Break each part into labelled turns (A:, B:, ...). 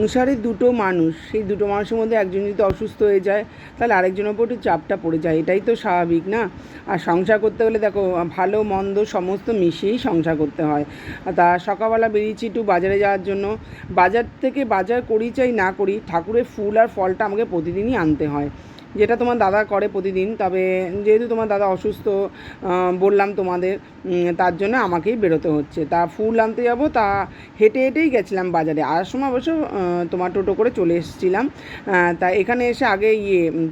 A: সংসারে দুটো মানুষ, সেই দুটো মানুষের মধ্যে একজন যদি অসুস্থ হয়ে যায় তাহলে আরেকজনের ওপর একটু চাপটা পড়ে যায়, এটাই তো স্বাভাবিক না? আর সংসার করতে গেলে দেখো ভালো মন্দ সমস্ত মিশিয়েই সংসার করতে হয়। তা সকালবেলা বেরিয়েছি একটু বাজারে যাওয়ার জন্য। বাজার থেকে বাজার করি চাই না করি, ঠাকুরের ফুল আর ফলটা আমাকে প্রতিদিনই আনতে হয়, যেটা তোমার দাদা করে প্রতিদিন। তবে যেহেতু তোমার দাদা অসুস্থ বললাম তোমাদের, তার জন্য আমাকেই বেরোতে হচ্ছে। তা ফুল আনতে যাব, তা হেঁটে হেঁটেই গেছিলাম বাজারে। আর সময় অবশ্য তোমার টোটো করে চলে এসেছিলাম। তা এখানে এসে আগে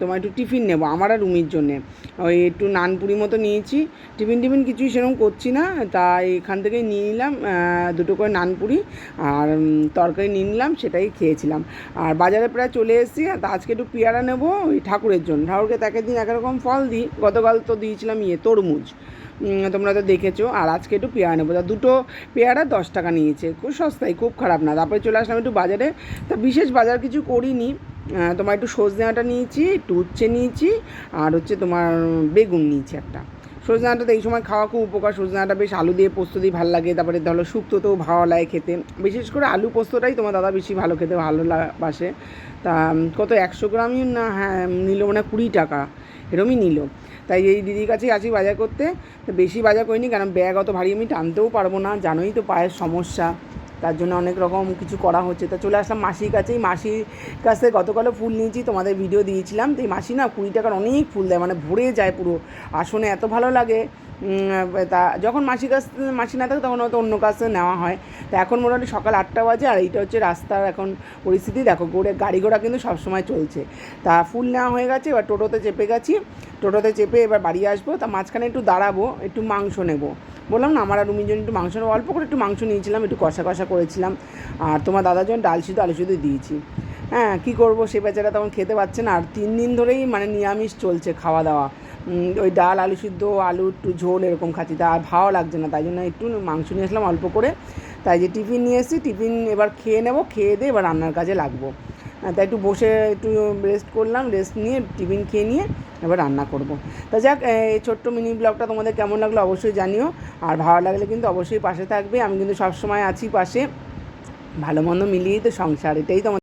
A: তোমার একটু টিফিন নেবো আমার আর রুমির জন্যে। ওই একটু নানপুরি মতো নিয়েছি, টিফিন কিছুই সেরকম করছি না, তা এখান থেকেই নিয়ে নিলাম দুটো করে নানপুরি আর তরকারি নিয়ে নিলাম, সেটাই খেয়েছিলাম। আর বাজারে প্রায় চলে এসেছি। তা আজকে একটু পেয়ারা নেবো ওই ঠাকুরের জন্য। ঠাকুরকে তো দিন এক রকম ফল দিই, গতকাল তো দিয়েছিলাম তরমুজ, তোমরা তো দেখেছো। আর আজকে একটু পেয়ারা নেবো। তা দুটো পেয়ারা 10 টাকা নিয়েছে, খুব সস্তায়, খুব খারাপ না। তারপরে চলে আসলাম একটু বাজারে। তা বিশেষ বাজার কিছু করিনি, তোমার একটু সজনে ডাঁটা নিয়েছি, একটু উচ্ছে নিয়েছি, আর হচ্ছে তোমার বেগুন নিয়েছি একটা। সজনে ডাঁটা তো এই সময় খাওয়া খুব উপকার। সজনে ডাঁটা বেশ আলু দিয়ে পোস্ত দিয়ে ভালো লাগে, তারপরে ধরো শুক্তোতেও ভালো লাগে খেতে। বিশেষ করে আলু পোস্তটাই তোমার দাদা বেশি ভালো খেতে ভালোবাসে। তা কত 100 গ্রামই না, হ্যাঁ নিল মানে 20 টাকা এরমই নিল। তাই এই দিদির কাছেই আছি বাজার করতে। তো বেশি বাজার করিনি, কারণ ব্যাগ অত ভারী আমি টানতেও পারবো না, জানোই তো পায়ের সমস্যা, তার জন্য অনেক রকম কিছু করা হচ্ছে। তা চলে আসলাম মাসির কাছেই। মাসির কাছ থেকে গতকালও ফুল নিয়েছি, তোমাদের ভিডিও দিয়েছিলাম। তো এই মাসি না 20 টাকার অনেক ফুল দেয়, মানে ভরে যায় পুরো আসনে, এত ভালো লাগে। তা যখন মাসি না থাকে তখন হয়তো অন্য কাছে নেওয়া হয়। তা এখন মোটামুটি সকাল 8টা বাজে, আর এইটা হচ্ছে রাস্তার এখন পরিস্থিতি দেখো, গাড়ি ঘোড়া কিন্তু সবসময় চলছে। তা ফুল নেওয়া হয়ে গেছে, এবার টোটোতে চেপে গেছি। টোটোতে চেপে এবার বাড়ি আসবো। তা মাঝখানে একটু দাঁড়াবো, একটু মাংস নেবো। বললাম না আমার আর রুমির জন্য একটু মাংস নেবো, অল্প করে একটু মাংস নিয়েছিলাম, একটু কষা করেছিলাম। আর তোমার দাদার জন্য ডাল সিদ্ধ দিয়েছি। হ্যাঁ কী করবো, সে বেচারা তখন খেতে পাচ্ছে না। আর 3 দিন ধরেই মানে নিরামিষ চলছে খাওয়া দাওয়া, ওই ডাল আলু সিদ্ধ আলু একটু ঝোল এরকম খাচ্ছি, তা আর ভালো লাগছে না, তাই জন্য একটু মাংস নিয়ে আসলাম অল্প করে। তাই যে টিফিন নিয়ে এসেছি, টিফিন এবার খেয়ে নেবো, খেয়ে দিয়ে এবার রান্নার কাজে লাগবো। তাই একটু বসে একটু রেস্ট করলাম, রেস্ট নিয়ে টিফিন খেয়ে নিয়ে এবার রান্না করব। তা যাক, এই ছোট্ট মিনি ব্লগটা তোমাদের কেমন লাগলো অবশ্যই জানিও। আর ভালো লাগলে কিন্তু অবশ্যই পাশে থাকবে, আমি কিন্তু সবসময় আছি পাশে। ভালো মন্দ মিলিয়েই তো সংসার, এটাই তো